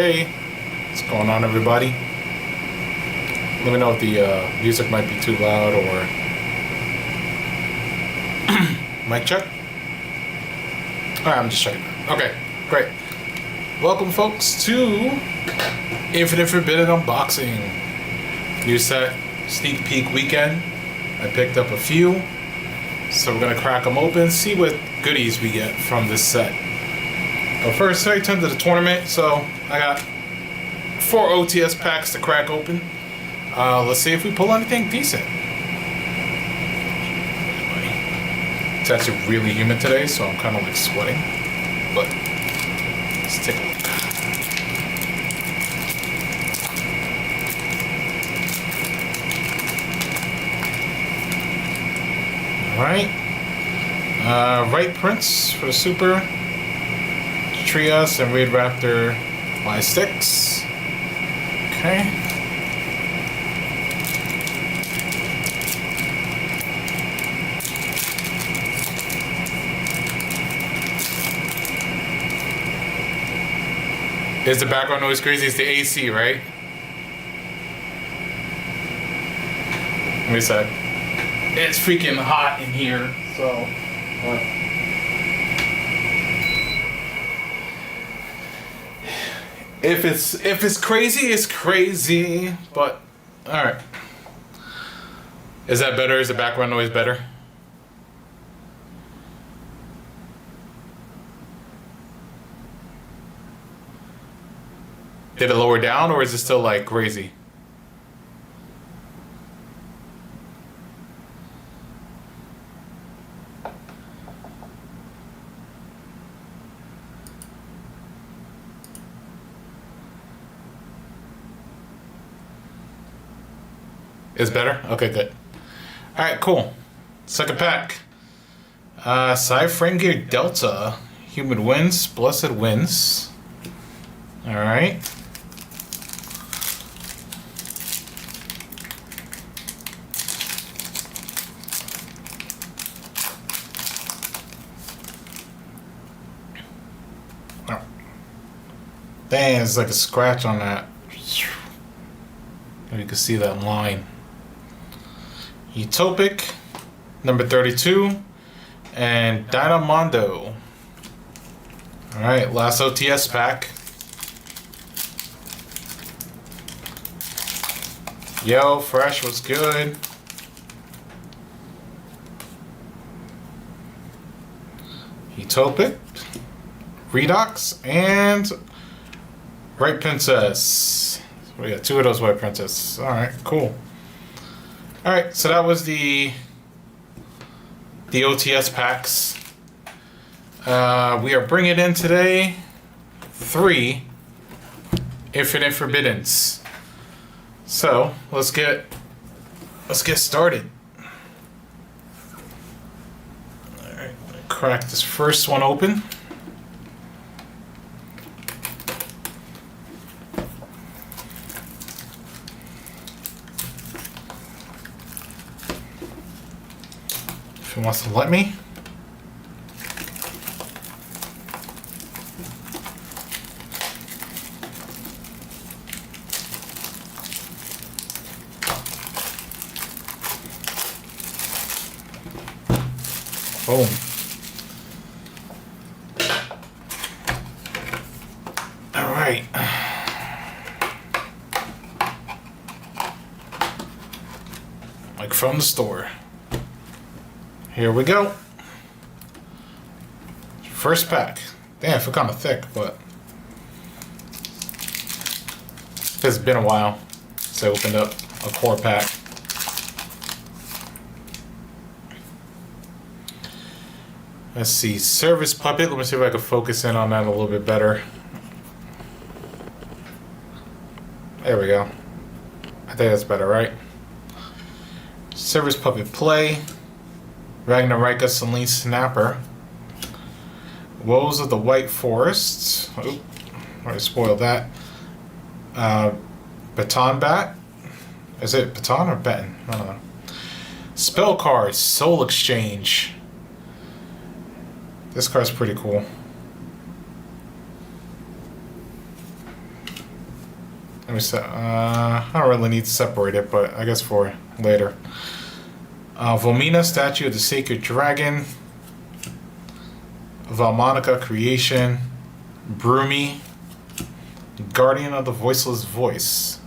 Hey, what's going on, everybody? Let me know if the music might be too loud or... Mic check? Alright, I'm just checking. Okay, great. Welcome, folks, to Infinite Forbidden Unboxing. New set, sneak peek weekend. I picked up a few. So we're going to crack them open, see what goodies we get from this set. But first, I turned to the tournament, so I got 4 OTS packs to crack open. Let's see if we pull anything decent. It's actually really humid today, so I'm kind of like sweating. But let's take a look. Alright. Right prints for the Super. Trias and Raid Raptor Y6. Okay. Is the background noise crazy? It's the AC, right? Let me say. It's freaking hot in here, so. If it's crazy, it's crazy. But all right. Is that better? Is the background noise better? Did it lower down, or is it still like crazy? It's better? Okay, good. Alright, cool. Second pack. Cyframe Gear Delta. Humid Winds, Blessed Winds. Alright. Oh. Dang, there's like a scratch on that. You can see that line. Utopic, number 32, and Dynamondo. Alright, last OTS pack. Yo, Fresh was good. Utopic, Redox, and White Princess. So we got 2 of those White Princesses. Alright, cool. Alright, so that was the OTS packs. We are bringing in today 3 Infinite Forbiddens. So let's get started. Alright, crack this first one open. If he wants to let me. Boom. All right. Like from the store. Here we go. First pack. Damn, I feel kind of thick, but it's been a while since I opened up a core pack. Let's see, Service Puppet. Let me see if I can focus in on that a little bit better. There we go. I think that's better, right? Service Puppet Play. Ragnarika Celine Snapper. Woes of the White Forest. Oop, already spoiled that. Baton Bat. Is it Baton or Baton? I don't know. Spell cards. Soul Exchange. This card's pretty cool. Let me set. I don't really need to separate it, but I guess for later. Volmina, statue of the sacred dragon. Valmonica, creation. Brumi, guardian of the voiceless voice.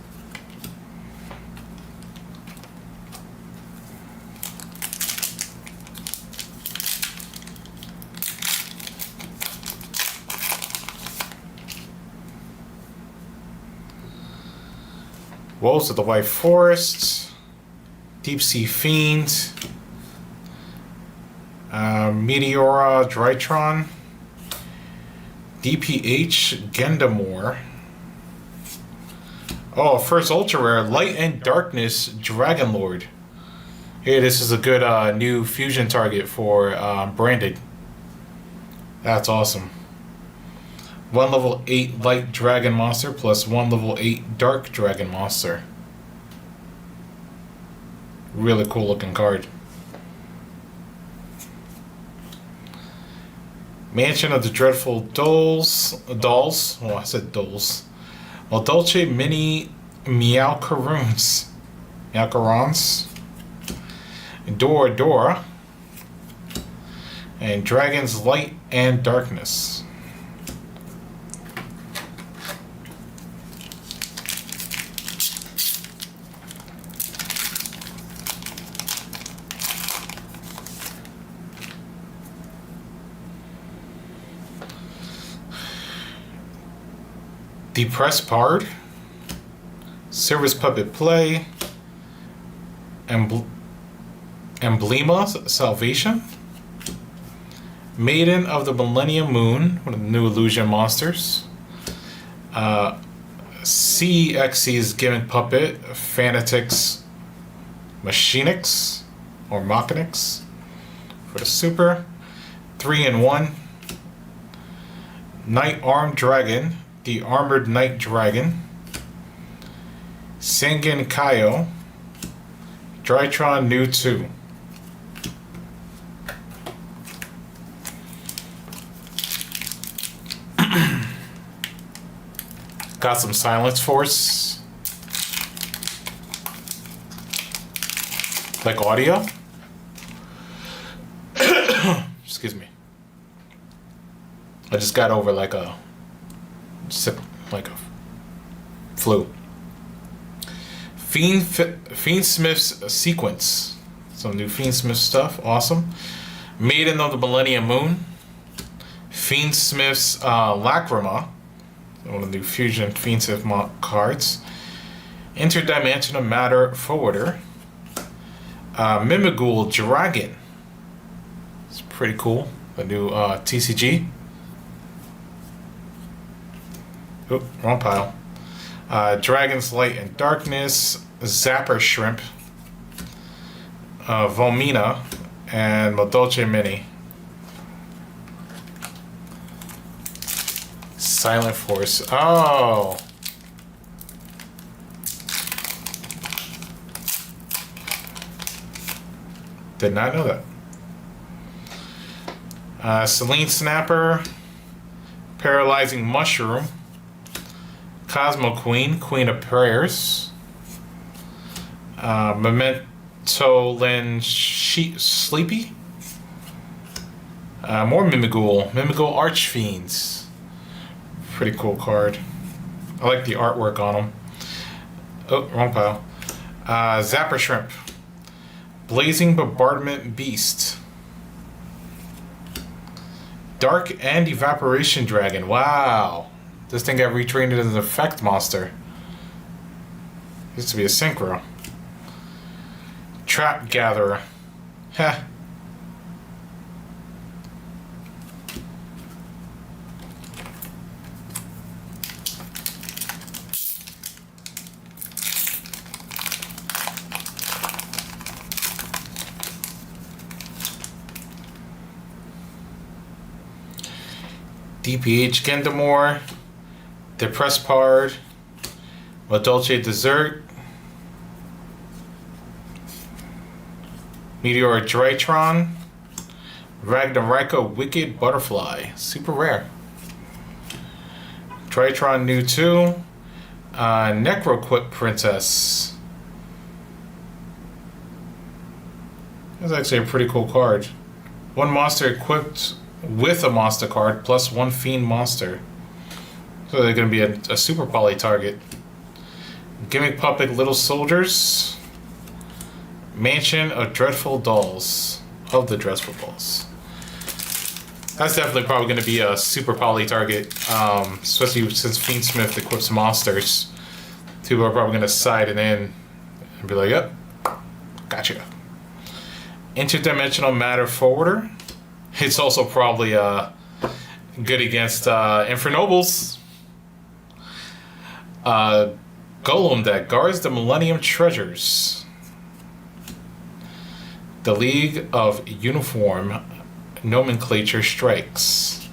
Wolves of the White Forest, Deep Sea Fiend, Meteora Drytron, DPH Gendamore. Oh, first ultra rare, Light and Darkness Dragon Lord. Hey, this is a good new fusion target for Branded. That's awesome. 1 level 8 light dragon monster plus 1 level 8 dark dragon monster. Really cool looking card. Mansion of the Dreadful Dolls. Oh, I said dolls. Well, Dolce Mini Meowcaroons. Meowcarons. Dora. And Dragon's Light and Darkness. Depressed Pard, Service Puppet Play, Emblema Salvation, Maiden of the Millennium Moon, one of the new illusion monsters, CXC's Gimmick Puppet, Fanatics Machinix, or Machinix, for the Super, 3-in-1, Knight Armed Dragon, the Armored Knight Dragon, Sengen Kaio, Drytron New 2. Got some Silence Force. Like audio. Excuse me. I just got over like a flu. Fiendsmith's Sequence. Some new Fiendsmith stuff. Awesome. Maiden of the Millennium Moon. Fiendsmith's Lacrima. One of the new Fusion Fiendsmith cards. Interdimensional Matter Forwarder. Mimighoul Dragon. It's pretty cool. A new TCG. Oop, wrong pile. Dragon's Light and Darkness, Zapper Shrimp, Volmina, and Modolce Mini. Silent Force. Oh! Did not know that. Selene Snapper, Paralyzing Mushroom, Cosmo Queen, Queen of Prayers, Memento Lin Sleepy, more Mimighoul Archfiends. Pretty cool card. I like the artwork on them. Oh, wrong pile. Zapper Shrimp, Blazing Bombardment Beast, Dark and Evaporation Dragon. Wow. This thing got retrained as an effect monster. Used to be a synchro. Trap Gatherer. Heh. DPH Gendamore. Depressed Pard, Modolce Dessert, Meteor Drytron, Ragnaraka Wicked Butterfly, super rare. Drytron New 2, Necroquip Princess. That's actually a pretty cool card. One monster equipped with a monster card plus one fiend monster. So they're going to be a super poly target. Gimmick Puppet Little Soldiers. Mansion of Dreadful Dolls. Of the Dreadful Dolls. That's definitely probably going to be a super poly target. Especially since Fiendsmith equips monsters. People are probably going to side it in and be like, yep, gotcha. Interdimensional Matter Forwarder. It's also probably good against Infernobles. Golem deck guards the Millennium Treasures. The League of Uniform Nomenclature Strikes.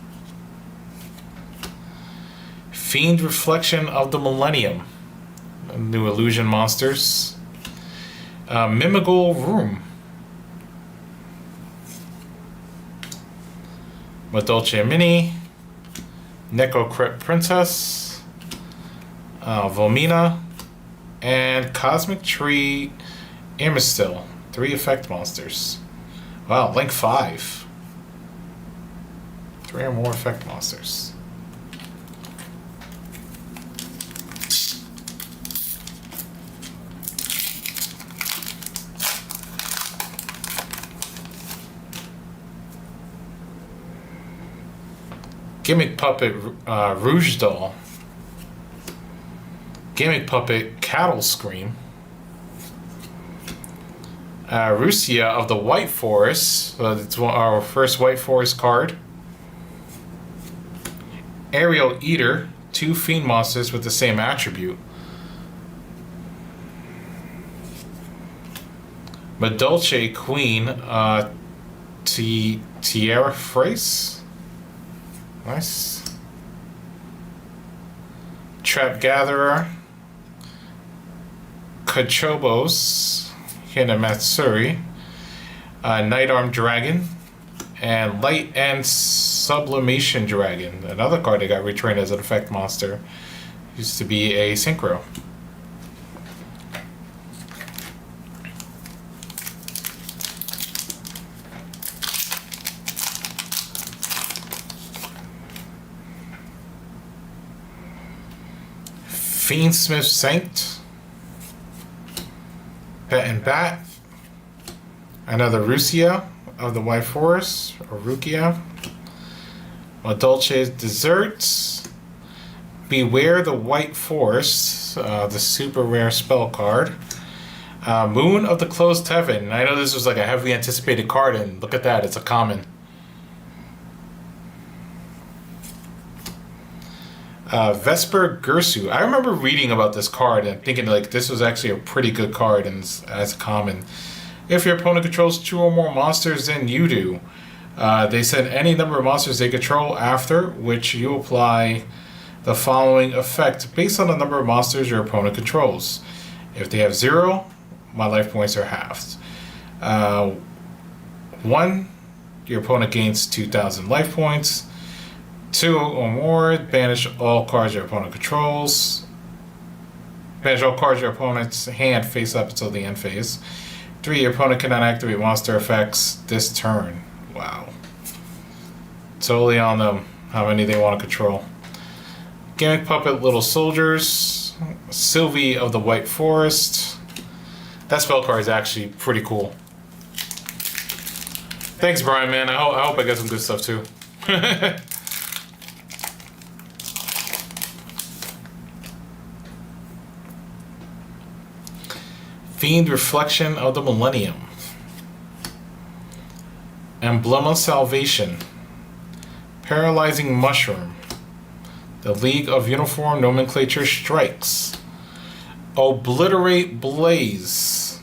Fiend Reflection of the Millennium. New illusion monsters. Mimigol Room. Madolce Mini. Necroquip Princess. Volmina. And Cosmic Tree Amistil. 3 effect monsters. Wow, Link 5. 3 or more effect monsters. Gimmick Puppet Rouge Doll. Gimmick Puppet Cattle Scream. Rusia of the White Forest. It's our first White Forest card. Aerial Eater. 2 fiend monsters with the same attribute. Madolce Queen. Tierra Frace. Nice. Trap Gatherer. Kachobos. Hinamatsuri. Night Arm Dragon. And Light and Sublimation Dragon. Another card that got retrained as an effect monster. Used to be a synchro. Fiendsmith Saint. Pet and Bat. Another Rusia of the White Forest, or Rukia. Madolce's Desserts. Beware the White Forest, the super rare spell card. Moon of the Closed Heaven. I know this was like a heavily anticipated card, and look at that, it's a common. Vesper Gursu. I remember reading about this card and thinking like this was actually a pretty good card and as common. If your opponent controls 2 or more monsters than you do, they send any number of monsters they control after which you apply the following effect based on the number of monsters your opponent controls. If they have 0, my life points are halved. 1, your opponent gains 2,000 life points. 2 or more, banish all cards your opponent controls. Banish all cards your opponent's hand face up until the end phase. 3, your opponent cannot activate monster effects this turn. Wow. Totally on them, how many they want to control. Gimmick Puppet Little Soldiers. Sylvie of the White Forest. That spell card is actually pretty cool. Thanks, Brian, man. I hope I get some good stuff too. Fiend Reflection of the Millennium. Emblem of Salvation. Paralyzing Mushroom. The League of Uniform Nomenclature Strikes. Obliterate Blaze.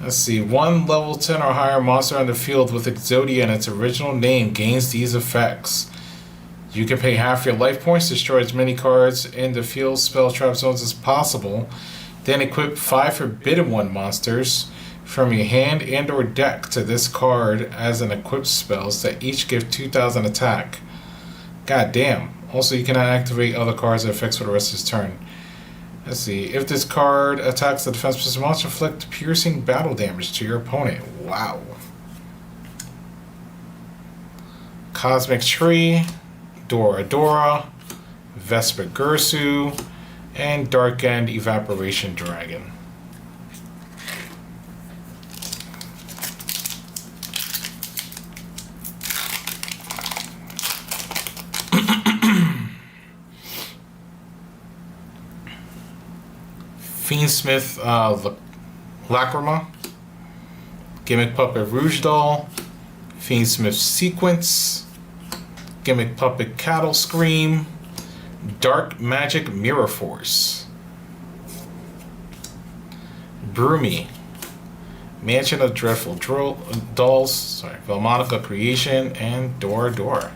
Let's see. 1 level 10 or higher monster on the field with Exodia in its original name gains these effects. You can pay half your life points, destroy as many cards in the field spell trap zones as possible. Then equip 5 Forbidden One monsters from your hand and or deck to this card as an equipped spells that each give 2,000 attack. God damn. Also, you cannot activate other cards that effects for the rest of his turn. Let's see. If this card attacks the defense position monster, inflict piercing battle damage to your opponent. Wow. Cosmic Tree, Dora Dora, Vesper Gursu, and Dark End Evaporation Dragon. Fiendsmith Lacrima, Gimmick Puppet Rouge Doll, Fiendsmith Sequence, Gimmick Puppet Cattle Scream, Dark Magic Mirror Force, Broomy, Mansion of Dreadful Dolls, Velmonica Creation, and Dora Dora.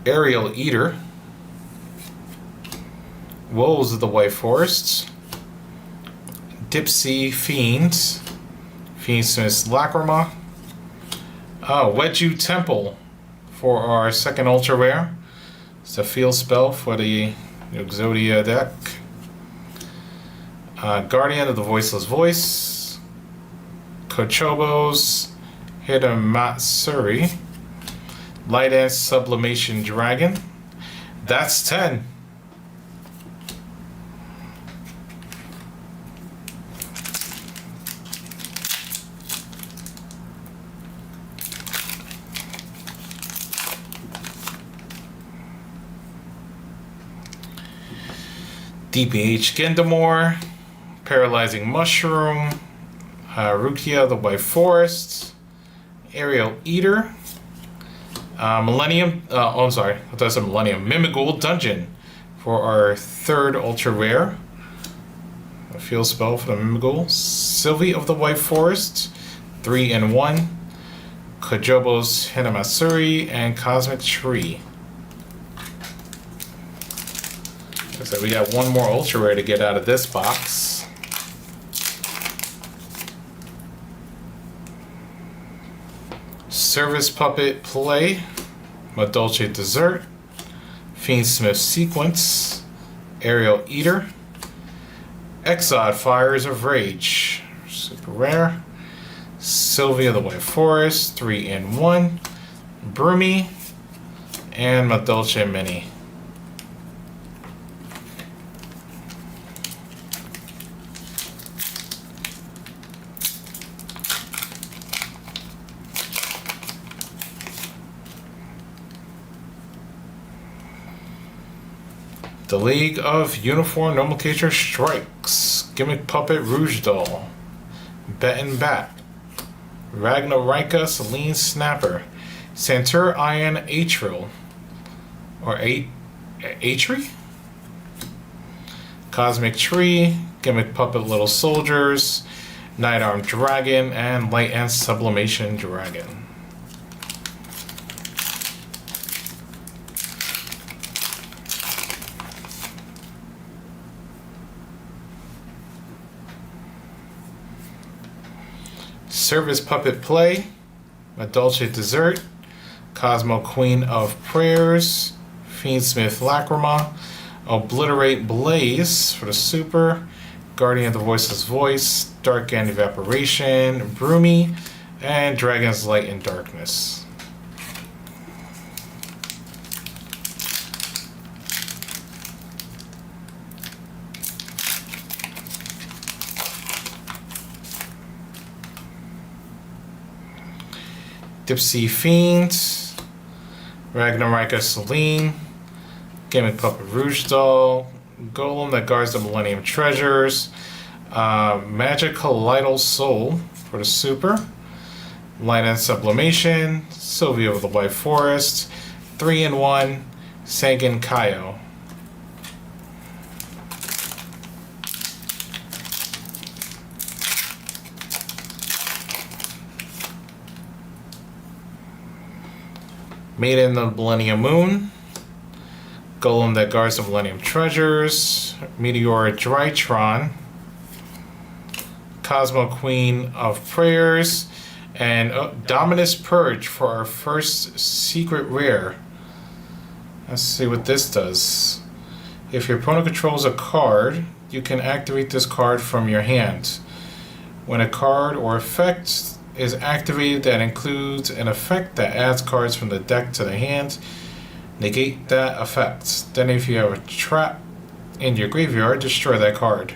Aerial Eater, Wolves of the White Forests, Dipsy Fiends, Fiendsmith's Lacrima, Wedju Temple for our second ultra rare. It's a field spell for the Exodia deck. Guardian of the Voiceless Voice, Kochobos, Hidamatsuri, Light End Sublimation Dragon. That's 10. DPH Gendamore, Paralyzing Mushroom, Rukia the White Forest, Aerial Eater, Millennium, I'm sorry, that's a Millennium, Mimigul Dungeon for our third ultra rare. A field spell for the Mimigul. Sylvie of the White Forest, 3-in-1, Kojobo's Hinamatsuri, and Cosmic Tree. So we got one more ultra rare to get out of this box. Service Puppet Play, Madolce Dessert, Fiendsmith Sequence, Aerial Eater, Exod Fires of Rage, super rare, Sylvia the White Forest, 3-in-1, Broomy, and Madolce Mini. The League of Uniform Nomenclature Strikes, Gimmick Puppet Rouge Doll, Bet and Bat, Ragnarika Celine Snapper, Santur Iron Atril, or Atri? Cosmic Tree, Gimmick Puppet Little Soldiers, Night Arm Dragon, and Light End Sublimation Dragon. Service Puppet Play, Madolce Dessert, Cosmo Queen of Prayers, Fiendsmith Lacrima, Obliterate Blaze for the Super, Guardian of the Voiceless Voice, Dark End Evaporation, Broomy, and Dragon's Light and Darkness. Dipsy Fiend, Ragnarika Celine, Gimmick Puppet Rouge Doll, Golem that guards the Millennium Treasures, Magic Colloidal Soul for the Super, Light End Sublimation, Sylvia of the White Forest, 3-in-1, Sangan Kaio. Maiden of the Millennium Moon, Golem that guards the Millennium Treasures. Meteor Drytron. Cosmo Queen of Prayers. And Dominus Purge for our first secret rare. Let's see what this does. If your opponent controls a card, you can activate this card from your hand. When a card or effect is activated that includes an effect that adds cards from the deck to the hand, negate that effect. Then if you have a trap in your graveyard, destroy that card.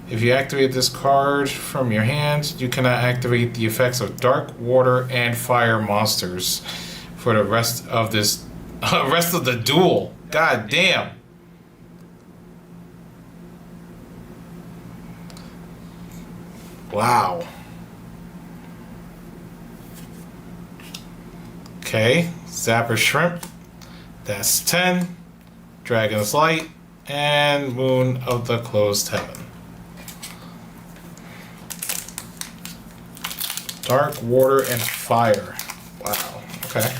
If you activate this card from your hand, you cannot activate the effects of dark, water, and fire monsters for the rest of this rest of the duel. God damn. Wow. Okay, Zapper Shrimp. That's 10. Dragon's Light and Moon of the Closed Heaven. Dark, water, and fire. Wow. Okay.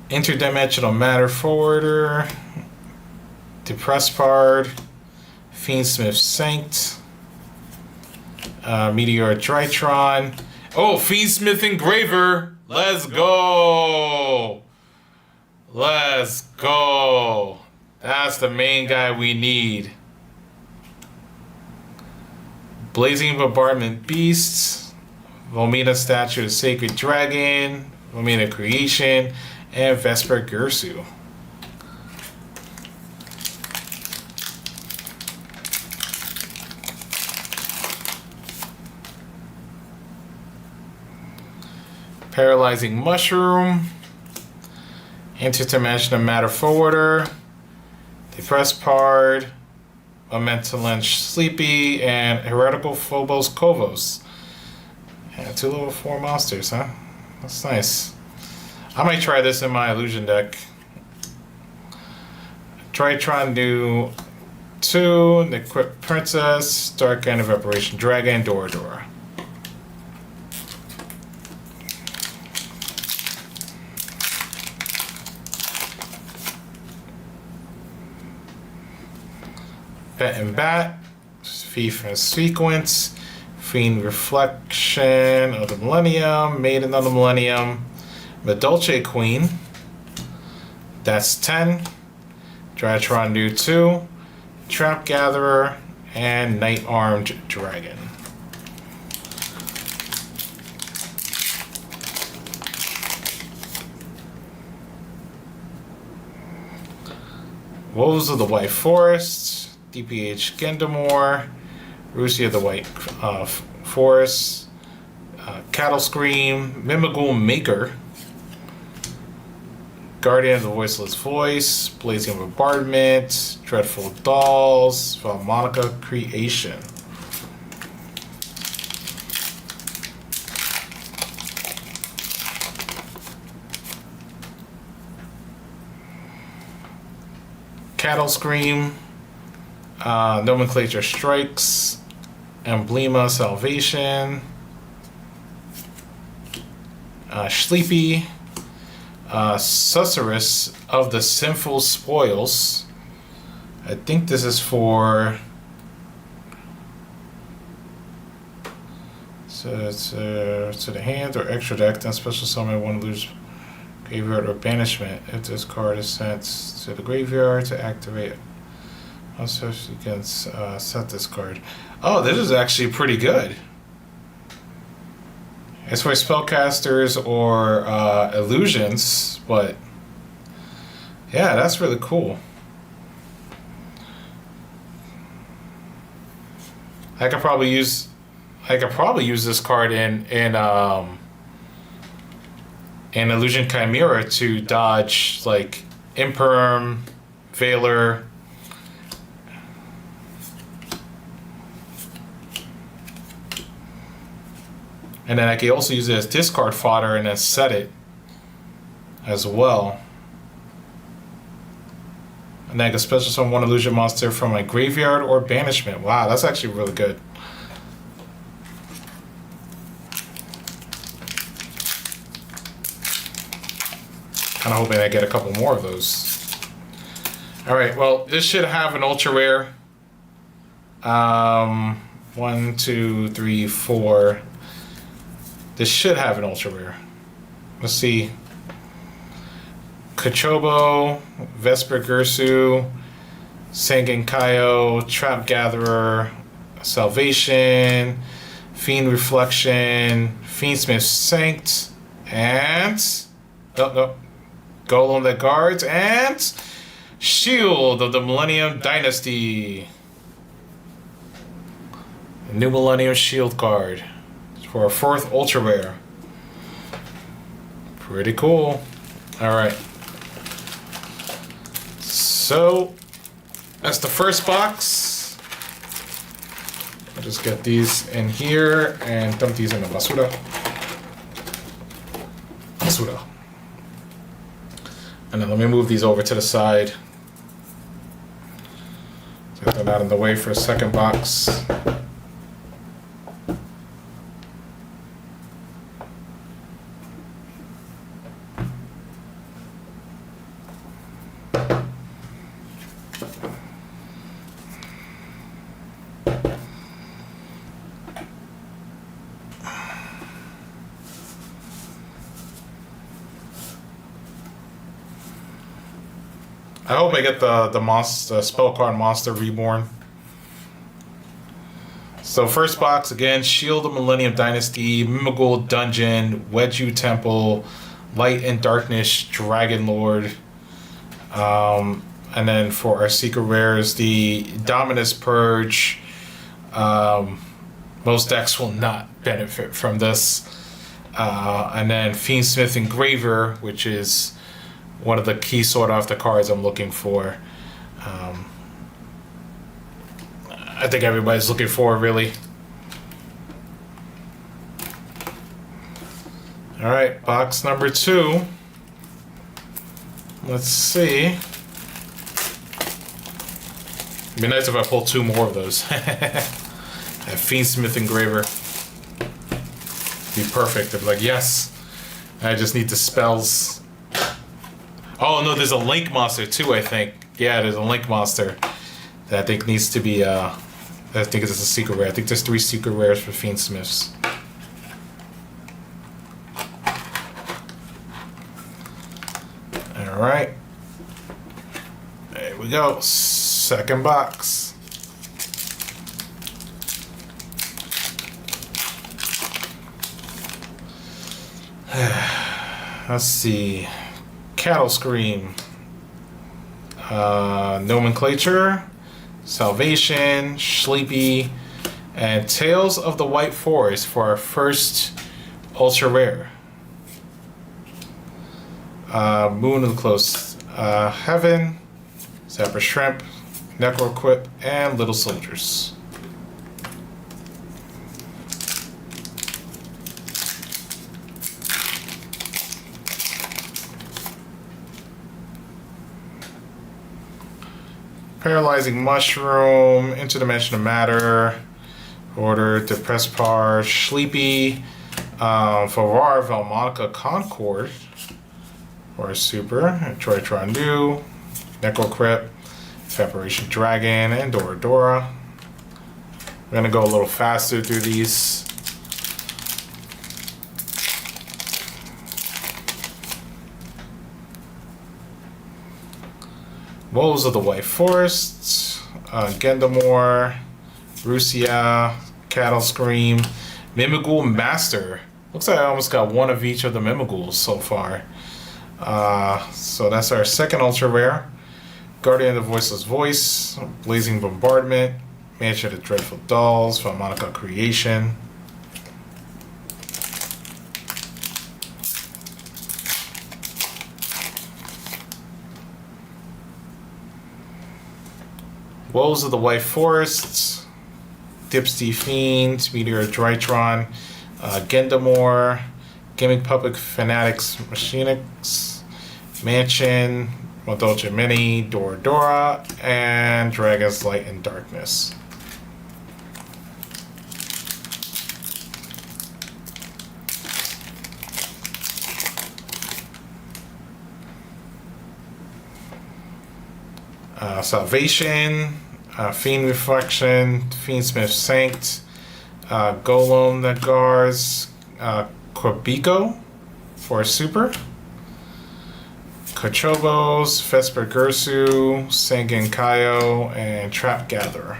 Interdimensional Matter Forwarder. Depressed Bard. Fiendsmith Sanct. Meteor Drytron. Oh, Fiendsmith Engraver. Let's go. Let's go. That's the main guy we need. Blazing Bombardment Beasts, Volmina Statue of Sacred Dragon, Volmina Creation, and Vesper Gursu. Paralyzing Mushroom, Interdimensional Matter Forwarder, Depressed Pard, Momentum Lynch Sleepy, and Heretical Phobos Kovos. Yeah, 2 level 4 monsters, huh? That's nice. I might try this in my illusion deck. Drytron do 2, the Equipped Princess, Dark End of Evaporation Dragon, Dora Dora. Bet and Bat, Thief and Sequence, Fiend Reflection of the Millennium, Maiden of the Millennium, Medulce Queen, that's 10, Drytron do 2, Trap Gatherer, and Night Armed Dragon. Wolves of the White Forest, DPH Gendamore, Rusia the White Forest, Cattle Scream, Mimigul Maker, Guardian of the Voiceless Voice, Blazing Bombardment, Dreadful Dolls, Valmonica Creation. Cattle Scream, Nomenclature Strikes, Emblema Salvation, Sleepy, Susurrus of the Sinful Spoils. I think this is for to the hand or extra deck, then special summon one lose graveyard or banishment. If this card is sent to the graveyard to activate, also you can set this card. Oh, this is actually pretty good. It's for spellcasters or illusions, but yeah, that's really cool. I could probably use this card in Illusion Chimera to dodge like Imperm, Veiler. And then I can also use it as discard fodder and then set it as well. And then I can special summon one illusion monster from my graveyard or banishment. Wow, that's actually really good. Kind of hoping I get a couple more of those. All right, well, this should have an ultra rare. 1, 2, 3, 4. This should have an ultra rare. Let's see. Kachobo, Vesper Gursu, Sengenkaio, Trap Gatherer, Salvation, Fiend Reflection, Fiendsmith Sanct, and Golem that Guards, and Shield of the Millennium Dynasty. The new Millennium Shield card for a 4th ultra rare. Pretty cool. All right. So that's the first box. I'll just get these in here and dump these in the basura. And then let me move these over to the side. Get that out of the way for a second box. I hope I get the monster spell card Monster Reborn. So first box again: Shield of Millennium Dynasty, Mimigul Dungeon, Wedju Temple, Light and Darkness Dragon Lord, and then for our secret rares, the Dominus Purge. Most decks will not benefit from this, and then Fiendsmith Engraver, which is one of the key sought after cards I'm looking for. I think everybody's looking for it, really. All right, box number 2. Let's see. It'd be nice if I pull 2 more of those. That Fiendsmith Engraver. Be perfect. I'd be like, yes. I just need the spells. Oh no, there's a Link monster too, I think. Yeah, there's a Link monster that I think needs to be I think it's a secret rare. I think there's 3 secret rares for Fiendsmiths. Alright. There we go. Second box. Let's see. Cattle Scream, Nomenclature, Salvation, Sleepy, and Tales of the White Forest for our first ultra rare. Moon of the Close Heaven, Zapper Shrimp, Necroquip, and Little Soldiers. Paralyzing Mushroom, Interdimensional Matter, Order, Depressed Par, Sleepy, Farrar, Valmonica Concord, or Super, Troy Trondu, Necrocrypt, Separation Dragon, and Dora Dora. I'm gonna go a little faster through these. Wolves of the White Forest, Gendamore, Rusia, Cattle Scream, Mimigul Master. Looks like I almost got one of each of the Mimiguls so far. So that's our second ultra rare. Guardian of the Voiceless Voice, Blazing Bombardment, Mansion of the Dreadful Dolls, Valmonica Creation. Wolves of the White Forests, Dipsty Fiend, Meteor Drytron, Gendamore, Gimmick Puppet Fanatics Machinix, Mansion, Modolce Mini, Dora Dora, and Dragon's Light and Darkness. Salvation, Fiend Reflection, Fiendsmith Sanct, Golem that guards, Corbico for a super, Kochobos, Vesper Gursu, Sengen Kaio, and Trap Gatherer.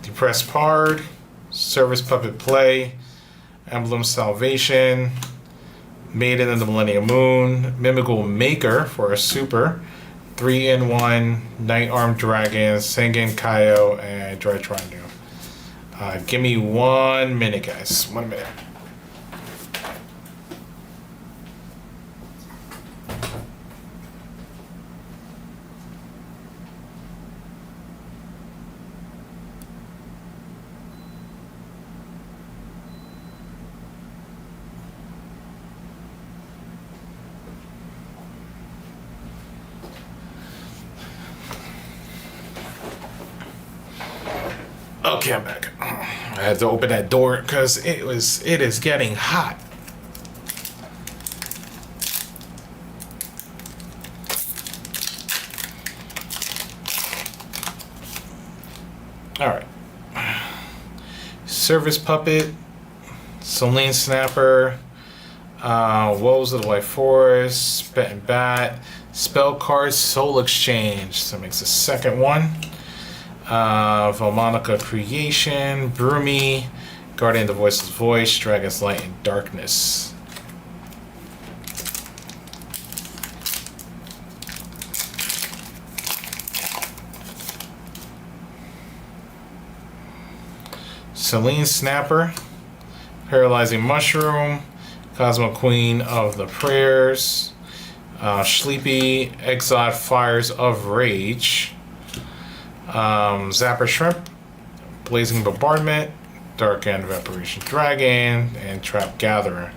Depress Pard, Service Puppet Play, Emblem Salvation, Maiden of the Millennium Moon, Mimical Maker for a super, 3-in-1, Night Armed Dragon, Sengen Kaio, and Drytrondu. Give me 1 minute, guys. 1 minute. Okay, I'm back. I had to open that door because it is getting hot. All right. Service Puppet, Selene Snapper, Woes of the White Forest, Spit and Bat, Spell Card, Soul Exchange. So that makes the second one. Volmonica Creation, Broomy, Guardian of the Voiceless Voice, Dragon's Light, and Darkness. Selene Snapper, Paralyzing Mushroom, Cosmo Queen of the Prayers, Sleepy, Exiled Fires of Rage, Zapper Shrimp, Blazing Bombardment, Dark End Evaporation Dragon, and Trap Gatherer.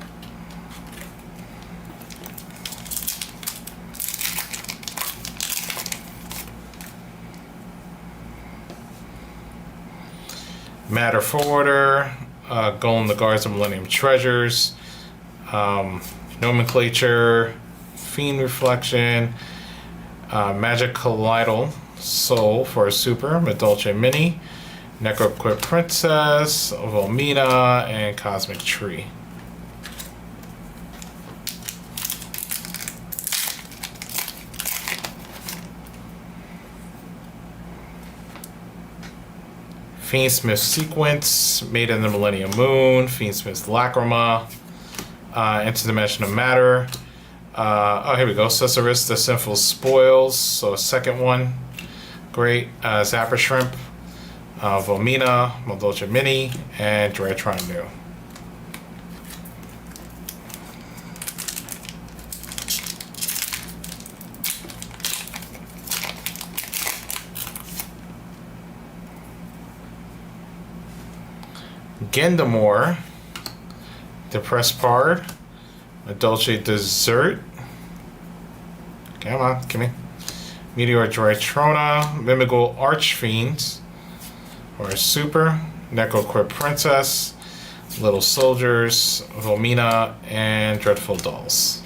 Matter Forwarder, Golem the Guards of Millennium Treasures, Nomenclature, Fiend Reflection, Magic Colloidal Soul for a super, Medolce Mini, Necroquip Princess, Volmina, and Cosmic Tree. Fiendsmith Sequence, Maiden of the Millennium Moon, Fiendsmith Lacrima, Interdimensional Matter. Oh, here we go. Susurrus, the Sinful Spoils. So, second one. Great. Zapper Shrimp, Volmina, Medolce Mini, and Drytrondu. Gendamore, Depress Pard, Medolce Dessert. Come on, give me. Meteor Drytrona, Mimigal Archfiend, or a super, Necroquip Princess, Little Soldiers, Volmina, and Dreadful Dolls.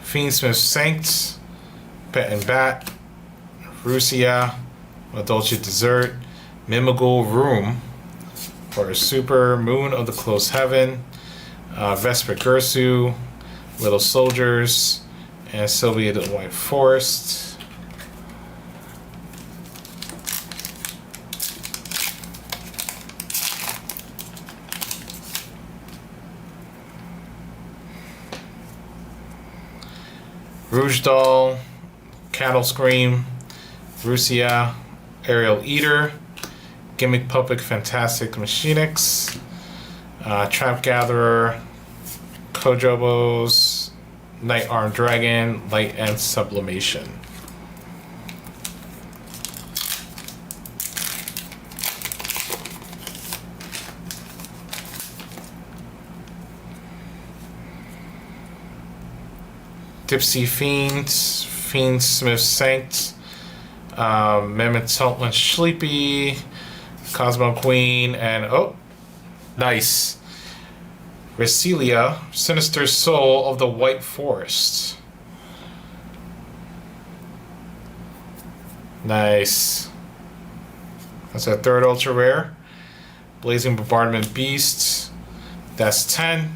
Fiendsmith Sanct, Pet and Bat, Rusia, Medolce Dessert, Mimigal Room, for a super, Moon of the Closed Heaven, Vesper Gursu, Little Soldiers, and Sylvia the White Forest. Rouge Doll, Cattle Scream, Rusia, Aerial Eater, Gimmick Puppet Fantastic Machinix, Trap Gatherer, Kojobos, Night Armed Dragon, Light and Sublimation. Dipsy Fiend, Fiendsmith Sanct, Mammoth Sleepy, Cosmo Queen, and oh, nice. Resilia, Sinister Soul of the White Forest. Nice. That's a third ultra rare. Blazing Bombardment Beast. That's 10.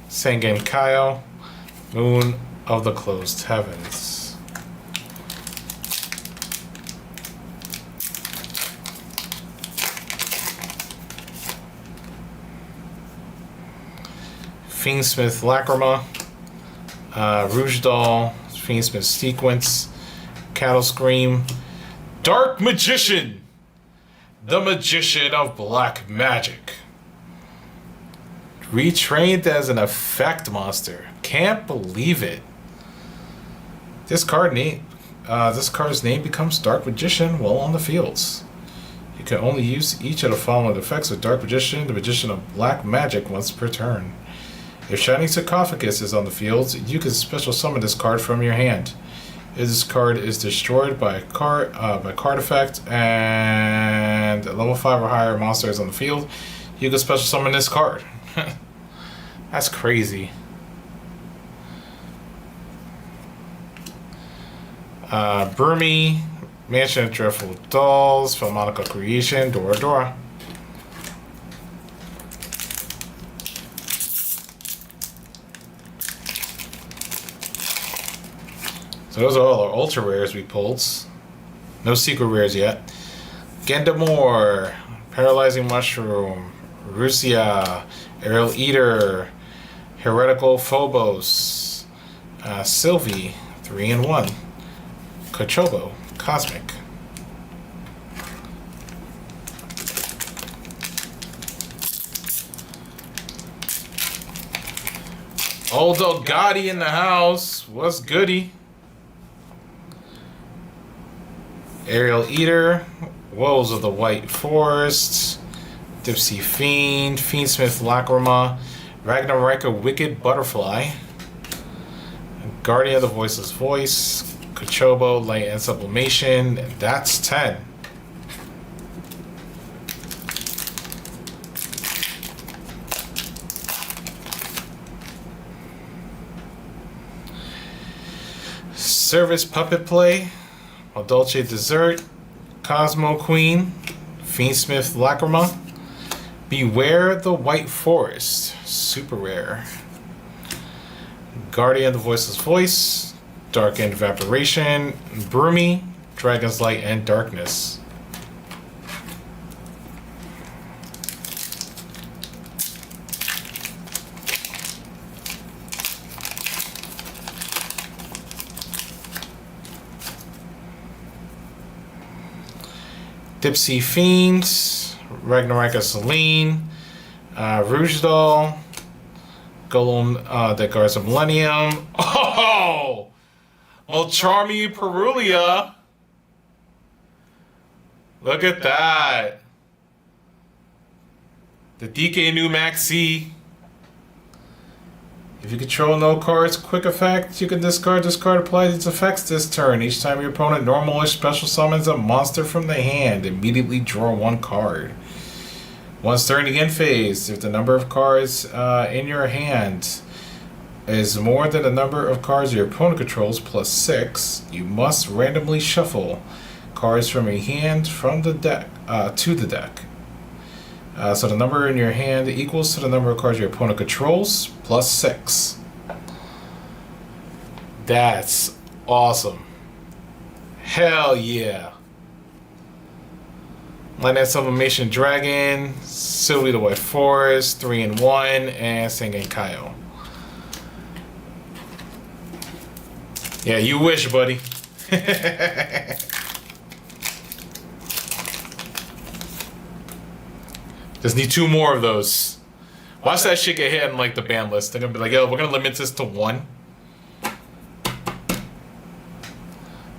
Sengen Kaio. Moon of the Closed Heavens. Fiendsmith Lacrima. Rouge Doll. Fiendsmith Sequence. Cattle Scream. Dark Magician. The Magician of Black Magic. Retrained as an effect monster. Can't believe it. This card's name becomes Dark Magician while on the fields. You can only use each of the following effects with Dark Magician, the Magician of Black Magic, once per turn. If Shining Sarcophagus is on the fields, you can special summon this card from your hand. If this card is destroyed by card effect and a level 5 or higher monster is on the field, you can special summon this card. That's crazy. Brumi, Mansion of Dreadful Dolls, Philmonica Creation, Dora Dora. So those are all our ultra rares we pulled. No secret rares yet. Gendamore, Paralyzing Mushroom, Rusia, Aerial Eater, Heretical Phobos, Sylvie, 3-in-1, Kochobo, Cosmic. Old Gotti in the house. What's goody? Aerial Eater, Woes of the White Forest, Dipsy Fiend, Fiendsmith Lacrima, Ragnarika Wicked Butterfly, Guardian of the Voiceless Voice, Kochobo, Light and Sublimation. That's 10. Service Puppet Play, Dolce Dessert, Cosmo Queen, Fiendsmith Lacrima, Beware the White Forest, super rare. Guardian of the Voiceless Voice, Dark End Evaporation, Brumi, Dragon's Light and Darkness. Dipsy Fiends, Ragnarika Selene, Rouge Doll, Golem that guards the Millennium. Oh! Well, Charmy Perulia. Look at that. The DK New Maxi. If you control no cards, quick effect, you can discard this card, apply these effects this turn. Each time your opponent normal or special summons a monster from the hand, immediately draw one card. Once during the end phase, if the number of cards in your hand is more than the number of cards your opponent controls plus 6, you must randomly shuffle cards from your hand from the deck to the deck. So the number in your hand equals to the number of cards your opponent controls plus 6. That's awesome. Hell yeah. Lightning Sublimation Dragon, Sylvie the White Forest, 3-in-1, and Sengen Kaio. Yeah, you wish, buddy. Just need 2 more of those. Watch that shit get hit in like the ban list. They're gonna be like, yo, we're gonna limit this to 1.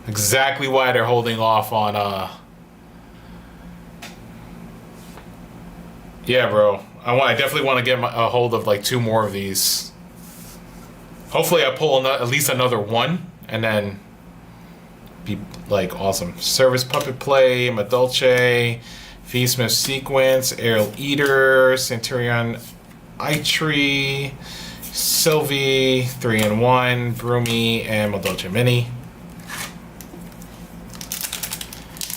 Exactly why they're holding off on yeah, bro. I definitely want to get a hold of like 2 more of these. Hopefully I pull at least another one and then be like awesome. Service Puppet Play, Madolce, Fiendsmith Sequence, Aerial Eater, Centurion Eitri, Sylvie, 3-in-1, Broomy, and Madolce Mini.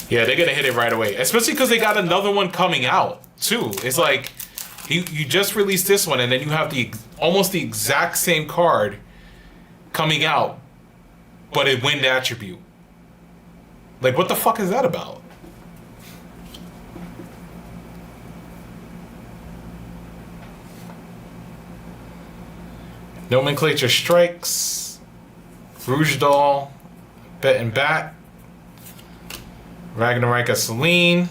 Yeah, they're gonna hit it right away, especially because they got another one coming out too. It's like you just released this one, and then you have almost the exact same card coming out, but a wind attribute. Like, what the fuck is that about? Nomenclature Strikes, Rouge Doll, Bet and Bat, Ragnarok Celine.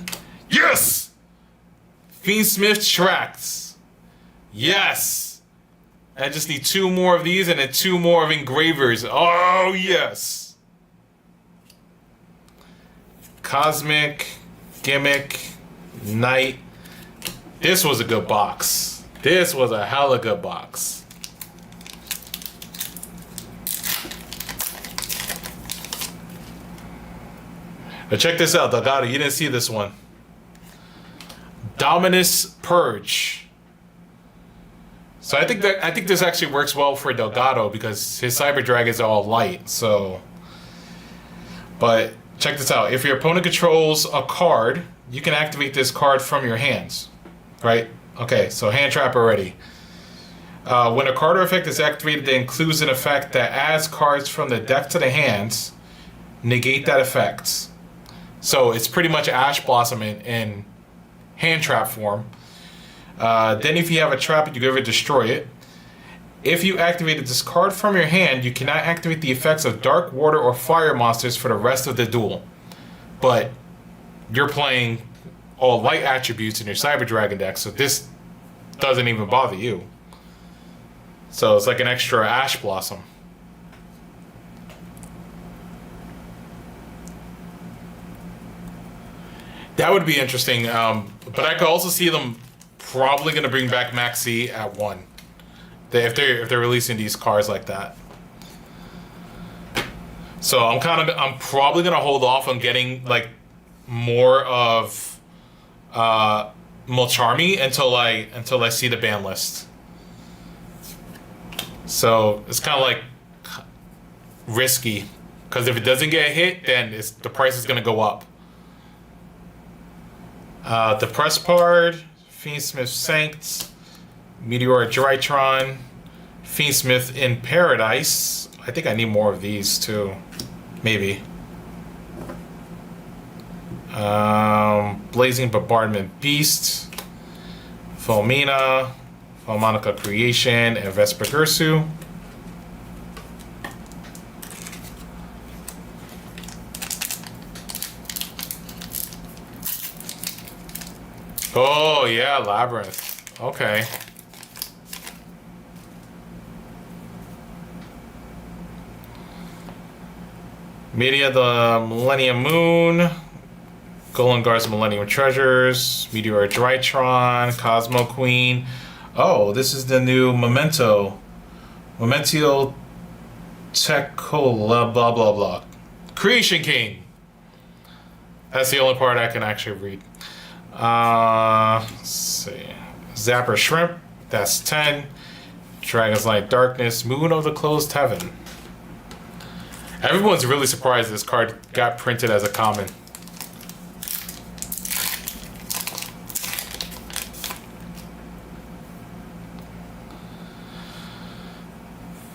Yes! Fiendsmith Tracks. Yes! I just need 2 more of these and then 2 more of Engravers. Oh, yes! Cosmic, Gimmick, Knight. This was a good box. This was a hella good box. But check this out, Delgado. You didn't see this one. Dominus Purge. So I think this actually works well for Delgado because his Cyber Dragons are all light. So, but check this out. If your opponent controls a card, you can activate this card from your hands, right? Okay, so hand trap already. When a card or effect is activated that includes an effect that adds cards from the deck to the hands, negate that effect. So it's pretty much Ash Blossom in hand trap form. Then if you have a trap, you go over destroy it. If you activated this card from your hand, you cannot activate the effects of dark, water, or fire monsters for the rest of the duel. But you're playing all light attributes in your Cyber Dragon deck, so this doesn't even bother you. So it's like an extra Ash Blossom. That would be interesting, but I could also see them probably going to bring back Maxi at 1. If they're releasing these cards like that. So I'm probably going to hold off on getting like more of Mulcharmy until I see the ban list. So it's kind of like risky because if it doesn't get hit, then the price is going to go up. The Press Pard, Fiendsmith Sancts, Meteor Drytron, Fiendsmith in Paradise. I think I need more of these too. Maybe. Blazing Bombardment Beast, Fulmina, Fulmonica Creation, and Vesper Gersu. Oh yeah, Labyrinth. Okay. Media the Millennium Moon, Golden Guards Millennium Treasures, Meteor Drytron, Cosmo Queen. Oh, this is the new Memento. Mementio Tecola, blah blah blah. Creation King. That's the only part I can actually read. Let's see. Zapper Shrimp, that's 10. Dragon's Light Darkness, Moon of the Closed Heaven. Everyone's really surprised this card got printed as a common.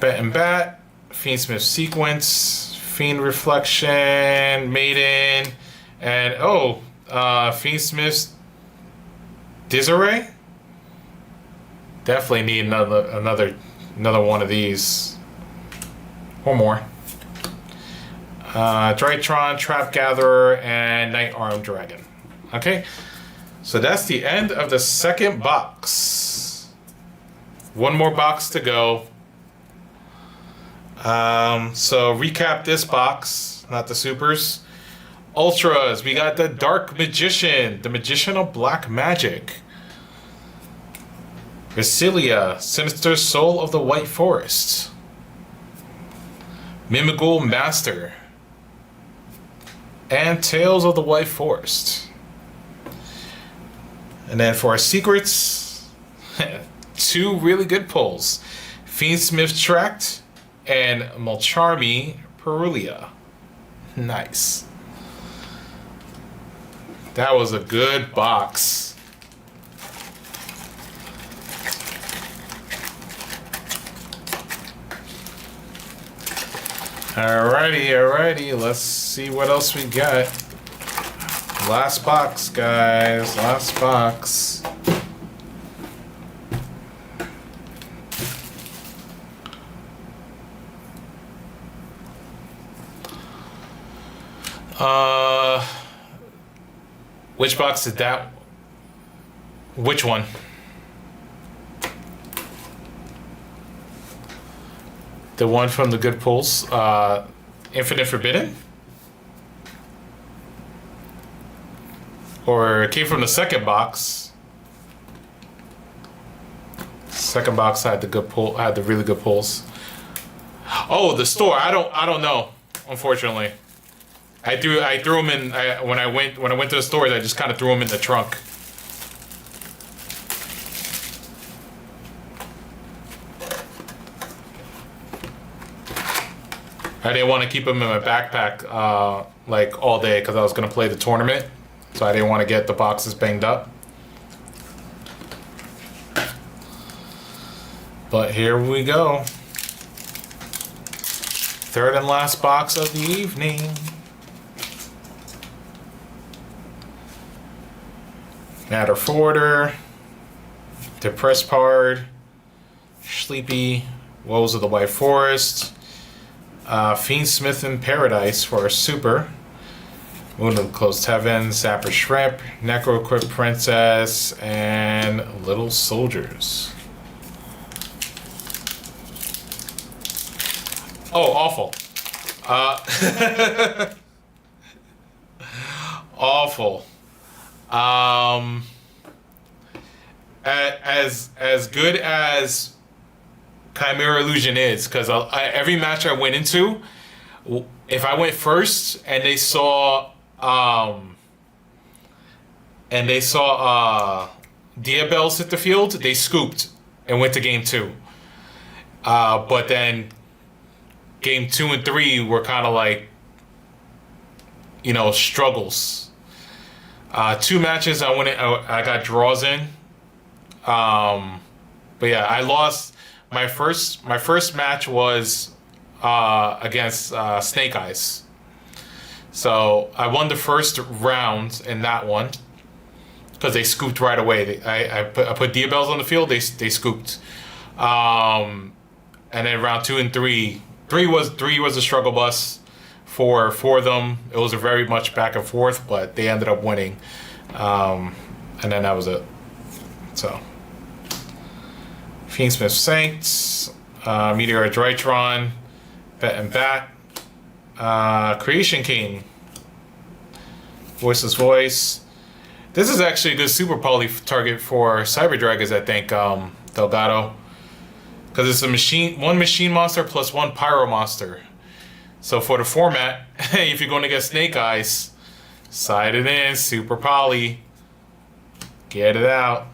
Bet and Bat, Fiendsmith Sequence, Fiend Reflection, Maiden, and Fiendsmith's Disarray? Definitely need another one of these. Or more. Drytron, Trap Gatherer, and Night Armed Dragon. Okay, so that's the end of the second box. One more box to go. So recap this box, not the supers. Ultras, we got the Dark Magician, the Magician of Black Magic. Vasilia, Sinister Soul of the White Forest. Mimical Master, and Tales of the White Forest. And then for our secrets, 2 really good pulls. Fiendsmith Tract and Mulcharmy Perulia. Nice. That was a good box. Alrighty. Let's see what else we got. Last box, guys. Last box. Which box did that? Which one? The one from the good pulls. Infinite Forbidden? Or it came from the second box. Second box had the good pull, had the really good pulls. Oh, the store. I don't know. Unfortunately, I threw them in when I went to the stores. I just kind of threw them in the trunk. I didn't want to keep them in my backpack like all day because I was gonna play the tournament, so I didn't want to get the boxes banged up. But here we go. Third and last box of the evening. Matter Forwarder, Depressed Pard, Sleepy, Woes of the White Forest, Fiendsmith in Paradise for a super, Moon of the Closed Heaven, Sapper Shrimp, Necro-Equipped Princess, and Little Soldiers. Oh, awful. Awful. As good as Chimera Illusion is, because every match I went into, if I went first and they saw Diabels hit the field, they scooped and went to game 2. But then game 2 and 3 were kind of like, you know, struggles. 2 matches I got draws in. But yeah, I lost my first match was against Snake Eyes. So I won the first round in that one because they scooped right away. I put Diabels on the field. They scooped. And then round 2 and 3 was a struggle bus for them. It was a very much back and forth, but they ended up winning. And then that was it. So Fiendsmith Saints, Meteor Drytron, Bet and Bat, Creation King, Voiceless Voice. This is actually a good super poly target for Cyber Dragons, I think, Delgado. Because it's one machine monster plus 1 pyro monster. So for the format, if you're going to get Snake Eyes, side it in, super poly. Get it out.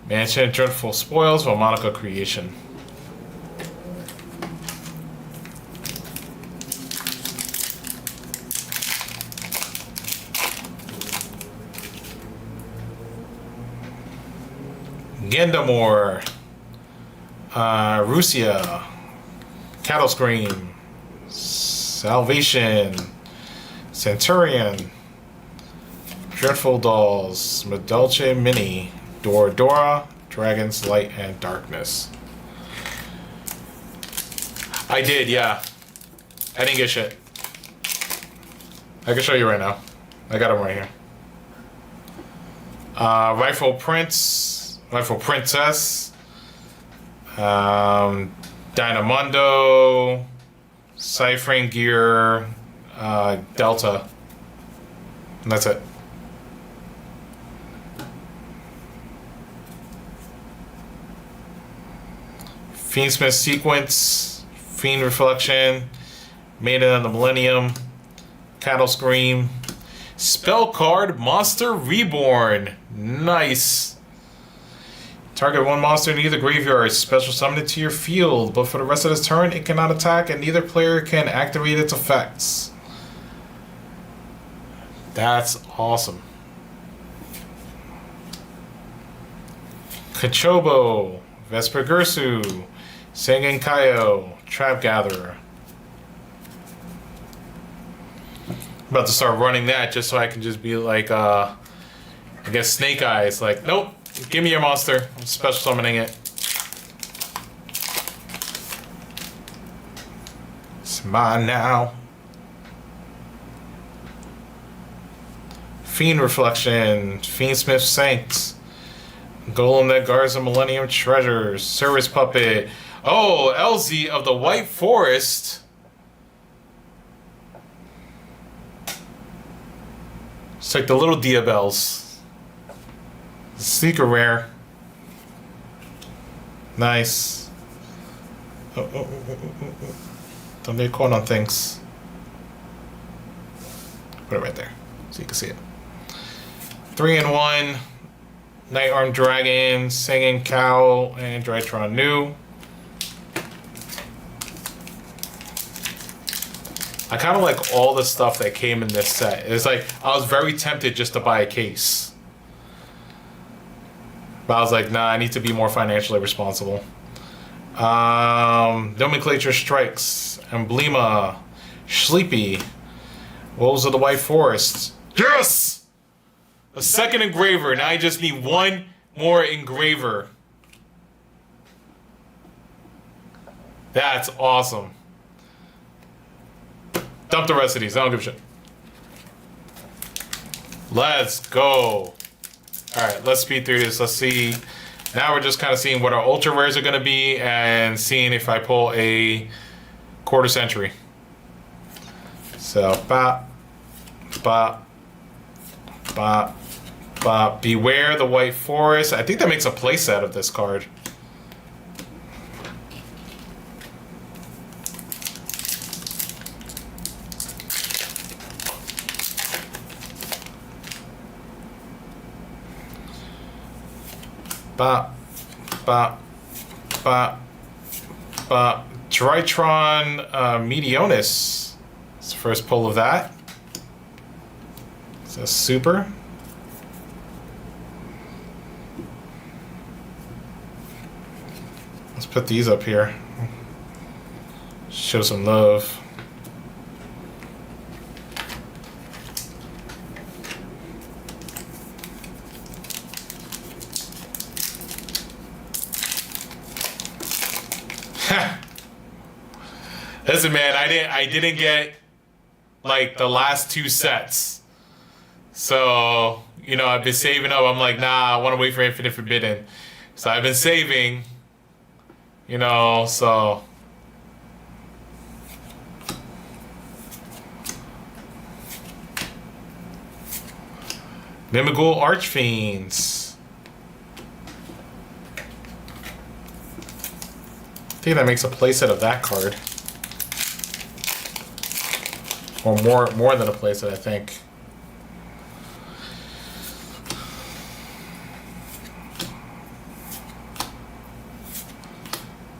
Mansion Dreadful Spoils for Monica Creation. Gendamore, Rusia, Cattle Scream, Salvation, Centurion, Dreadful Dolls, Medulce Mini, Dora, Dragons, Light, and Darkness. I did, yeah. I didn't get shit. I can show you right now. I got them right here. Rifle Prince, Rifle Princess, Dynamundo, Cyphering Gear, Delta. And that's it. Fiendsmith Sequence, Fiend Reflection, Maiden of the Millennium, Cattle Scream, Spell Card, Monster Reborn. Nice. Target one monster in either graveyard, special summon it to your field, but for the rest of this turn, it cannot attack and neither player can activate its effects. That's awesome. Kachobo, Vesper Gursu, Sengen Kaio, Trap Gatherer. I'm about to start running that just so I can just be like, I guess Snake Eyes. Like, nope, give me your monster. I'm special summoning it. It's mine now. Fiend Reflection, Fiendsmith Saints, Golem that guards the Millennium Treasures, Service Puppet. Oh, LZ of the White Forest. It's like the little Diabells. Secret rare. Nice. Don't get caught on things. Put it right there so you can see it. 3-in-1. Night Armed Dragon, Singing Cow, and Drytron New. I kind of like all the stuff that came in this set. It's like, I was very tempted just to buy a case. But I was like, nah, I need to be more financially responsible. Nomenclature Strikes, Emblema, Sleepy, Wolves of the White Forest. Yes! A second engraver. Now I just need one more engraver. That's awesome. Dump the rest of these. I don't give a shit. Let's go. Alright, let's speed through this. Let's see. Now we're just kind of seeing what our ultra rares are going to be and seeing if I pull a quarter century. So, bop, bop, bop, bop. Beware the White Forest. I think that makes a playset of this card. Bop, bop, bop, bop. Drytron Meteonis. It's the first pull of that. It's a super. Let's put these up here. Show some love. Listen, man, I didn't get like the last two sets, so you know I've been saving up. I'm like, nah, I want to wait for Infinite Forbidden, so I've been saving. You know, so Mimigul Archfiends. I think that makes a playset of that card. Or more than a playset, I think.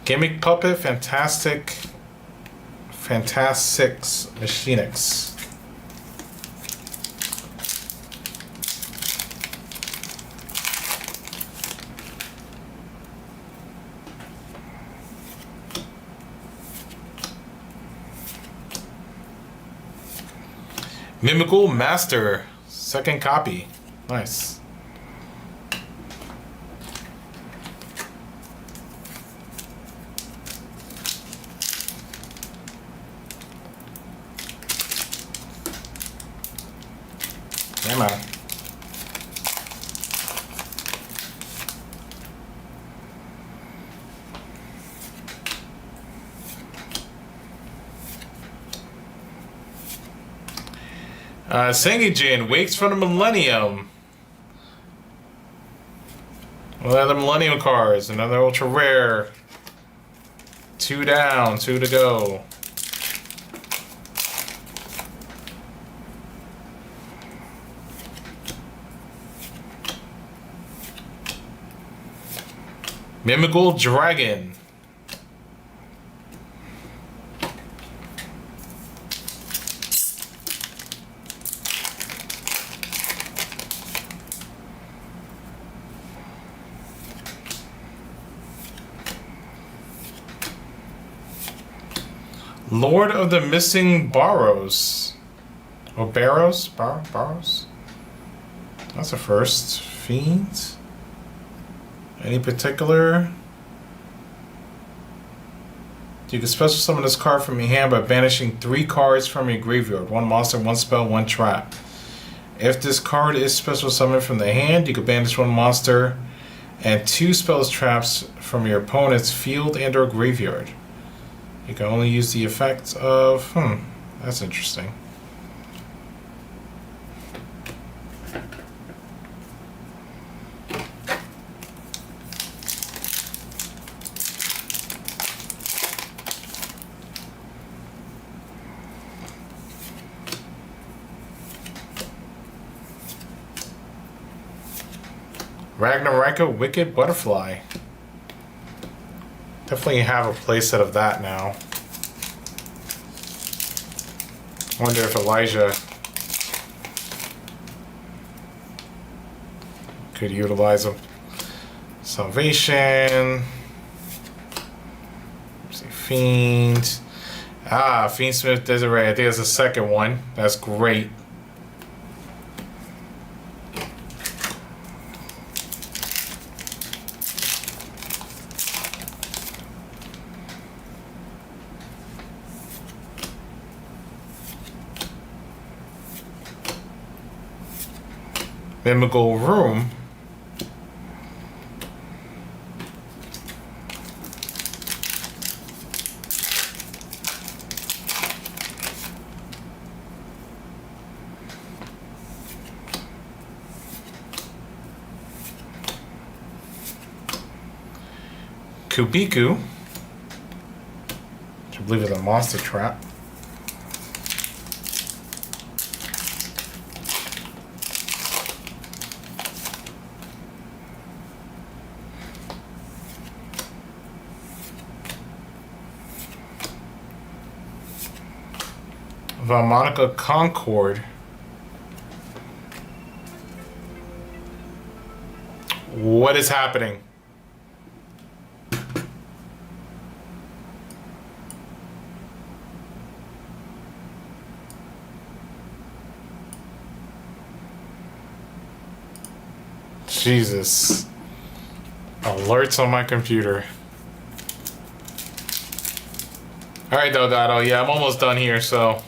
Gimmick Puppet, Fantastics Machinix. Mimigul Master, second copy. Nice. Yeah, man. Sengijin, Wakes from the Millennium. Another Millennium cards, another ultra rare. 2 down, 2 to go. Mimical Dragon. Lord of the Missing Barrows. Oh, Barrows? Barrows? That's a first. Fiends? Any particular? You can special summon this card from your hand by banishing 3 cards from your graveyard. 1 monster, 1 spell, 1 trap. If this card is special summoned from the hand, you can banish 1 monster and 2 spells traps from your opponent's field and or graveyard. You can only use the effects of... that's interesting. Ragnaraka Wicked Butterfly. Definitely have a playset of that now. Wonder if Elijah could utilize them. Salvation. Let's see, Fiend. Fiendsmith Desiree. I think that's the second one. That's great. Mimical Room. Kubiku, which I believe is a monster trap. Valmonica Concord. What is happening? Jesus. Alerts on my computer. Alright, Delgado. Yeah, I'm almost done here, so.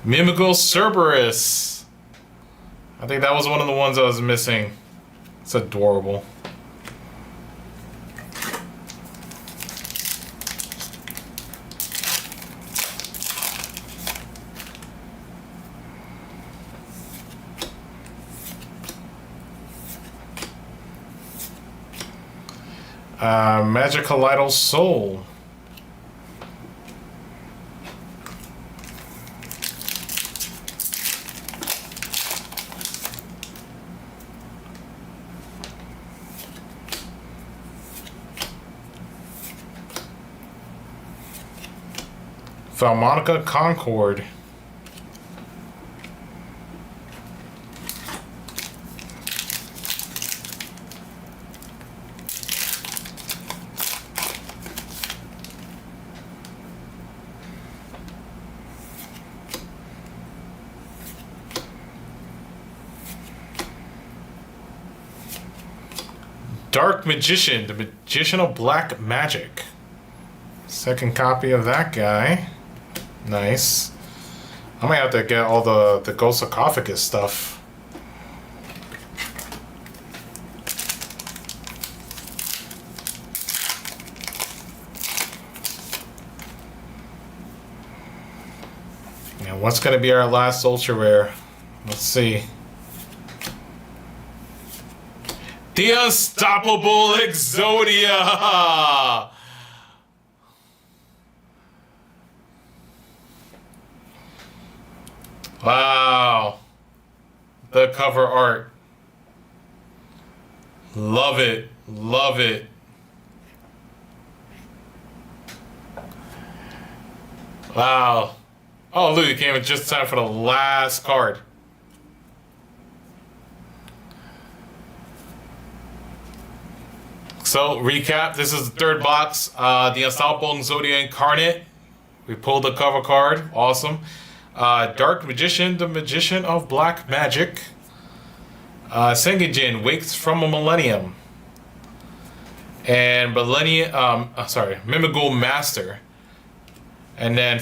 Mimical Cerberus. I think that was one of the ones I was missing. It's adorable. Magical Soul. Valmonica Concord. Dark Magician, the Magician of Black Magic. Second copy of that guy. Nice. I might have to get all the Ghost Sarcophagus stuff. And what's going to be our last ultra rare? Let's see. The Unstoppable Exodia! Wow. The cover art. Love it. Love it. Wow. Oh, look, it came in just time for the last card. So, recap. This is the third box. The Unstoppable Zodiac Incarnate. We pulled the cover card. Awesome. Dark Magician, the Magician of Black Magic. Sengijin, Wakes from a Millennium. And Mimigul Master. And then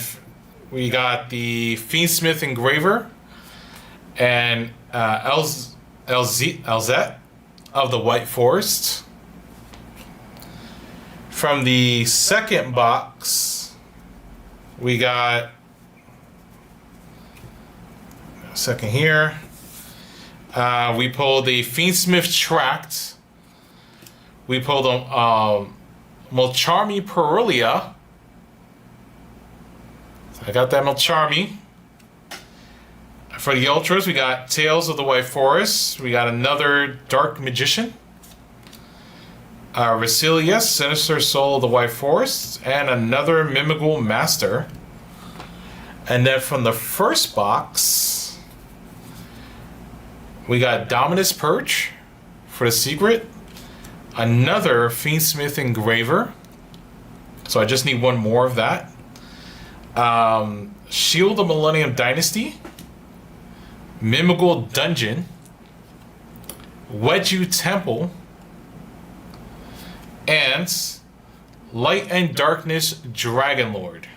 we got the Fiendsmith Engraver. And Elzet of the White Forest. From the second box, we got a second here. We pulled the Fiendsmith Tract. We pulled Molcharmi Perulia. So I got that Molcharmi. For the Ultras, we got Tales of the White Forest. We got another Dark Magician. Rasilius, Sinister Soul of the White Forest, and another Mimigul Master. And then from the first box, we got Dominus Purge for the secret, another Fiendsmith Engraver. So I just need one more of that. Shield of Millennium Dynasty, Mimigul Dungeon, Wedju Temple, and Light and Darkness Dragonlord.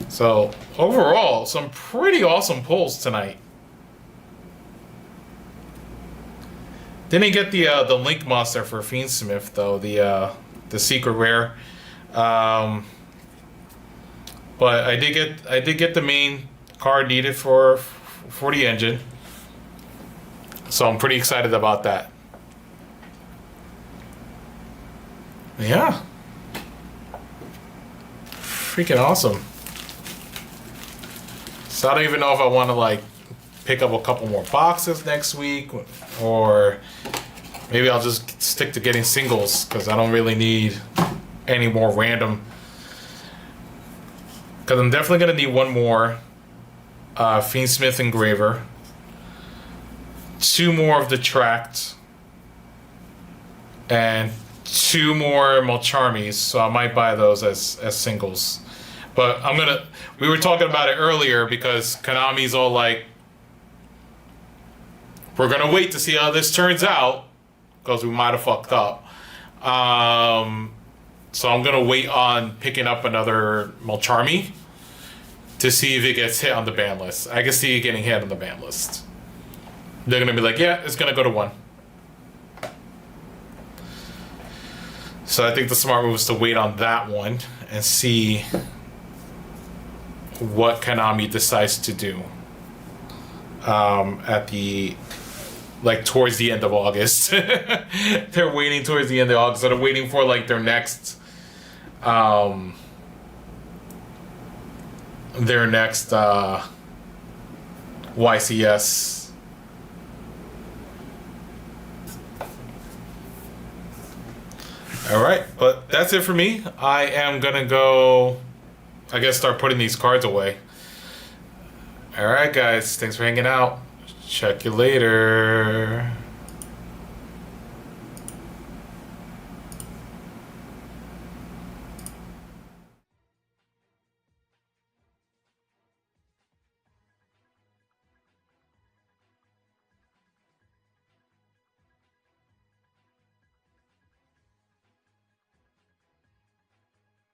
So overall, some pretty awesome pulls tonight. Didn't get the Link Monster for Fiendsmith though, the secret rare. But I did get the main card needed for the engine. So I'm pretty excited about that. Yeah. Freaking awesome. So I don't even know if I want to like pick up a couple more boxes next week, or maybe I'll just stick to getting singles because I don't really need any more random. Because I'm definitely going to need one more Fiendsmith Engraver, 2 more of the Tract, and 2 more Molcharmis, so I might buy those as singles. But we were talking about it earlier because Konami's all like, we're gonna wait to see how this turns out because we might have fucked up. So I'm gonna wait on picking up another Molcharmi to see if it gets hit on the ban list. I can see it getting hit on the ban list. They're gonna be like, yeah, it's gonna go to 1. So I think the smart move is to wait on that one and see what Konami decides to do at the towards the end of August. They're waiting towards the end of August. So they're waiting for like their next YCS. All right, but that's it for me. I am gonna go, I guess, start putting these cards away. All right, guys, thanks for hanging out. Check you later.